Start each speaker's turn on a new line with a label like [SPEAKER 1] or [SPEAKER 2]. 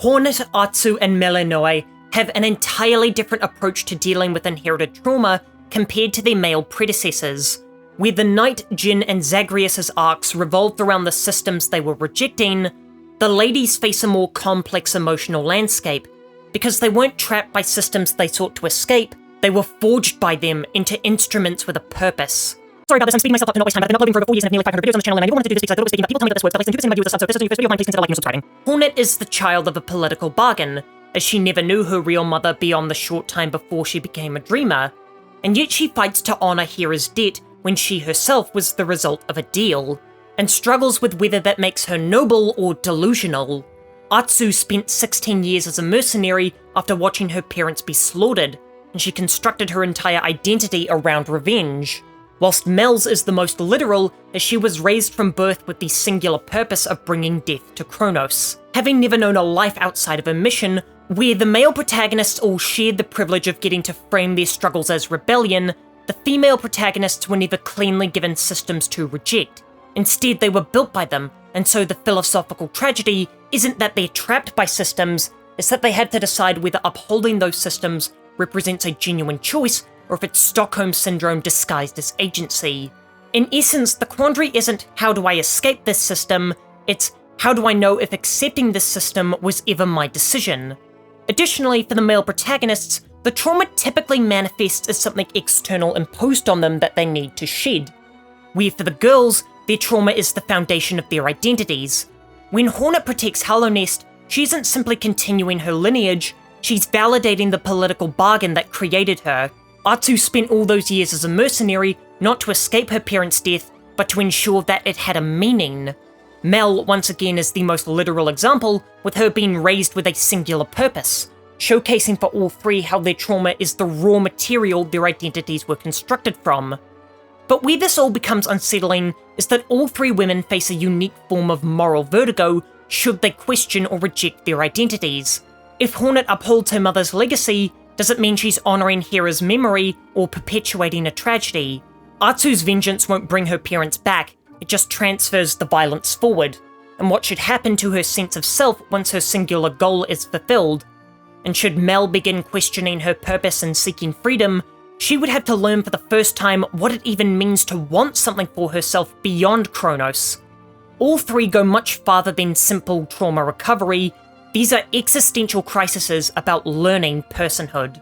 [SPEAKER 1] Hornet, Atsu, and Melinoe have an entirely different approach to dealing with inherited trauma compared to their male predecessors. Where the Knight, Jin, and Zagreus' arcs revolved around the systems they were rejecting, the ladies face a more complex emotional landscape. Because they weren't trapped by systems they sought to escape, they were forged by them into instruments with a purpose. Sorry about this, I'm speeding myself up to not waste time, but I've been uploading for over 4 years and have nearly 500 videos on this channel, and I never wanted to do this because I thought it was speaking, but people tell me that this works, but listen, do this in my view with the sub, so if this is your first video of mine, please consider liking or subscribing. Hornet is the child of a political bargain, as she never knew her real mother beyond the short time before she became a dreamer, and yet she fights to honor Hera's debt when she herself was the result of a deal, and struggles with whether that makes her noble or delusional. Atsu spent 16 years as a mercenary after watching her parents be slaughtered, and she constructed her entire identity around revenge, whilst Mel's is the most literal, as she was raised from birth with the singular purpose of bringing death to Kronos. Having never known a life outside of a mission, where the male protagonists all shared the privilege of getting to frame their struggles as rebellion, the female protagonists were never cleanly given systems to reject. Instead, they were built by them, and so the philosophical tragedy isn't that they're trapped by systems, it's that they had to decide whether upholding those systems represents a genuine choice or if it's Stockholm Syndrome disguised as agency. In essence, the quandary isn't how do I escape this system, it's how do I know if accepting this system was ever my decision. Additionally, for the male protagonists, the trauma typically manifests as something external imposed on them that they need to shed. Where for the girls, their trauma is the foundation of their identities. When Hornet protects Hallownest, she isn't simply continuing her lineage, she's validating the political bargain that created her. Atsu spent all those years as a mercenary, not to escape her parents' death, but to ensure that it had a meaning. Mel, once again, is the most literal example, with her being raised with a singular purpose, showcasing for all three how their trauma is the raw material their identities were constructed from. But where this all becomes unsettling is that all three women face a unique form of moral vertigo should they question or reject their identities. If Hornet upholds her mother's legacy, does it mean she's honouring Hera's memory or perpetuating a tragedy? Atsu's vengeance won't bring her parents back, it just transfers the violence forward. And what should happen to her sense of self once her singular goal is fulfilled? And should Mel begin questioning her purpose and seeking freedom, she would have to learn for the first time what it even means to want something for herself beyond Kronos. All three go much farther than simple trauma recovery. These are existential crises about learning personhood.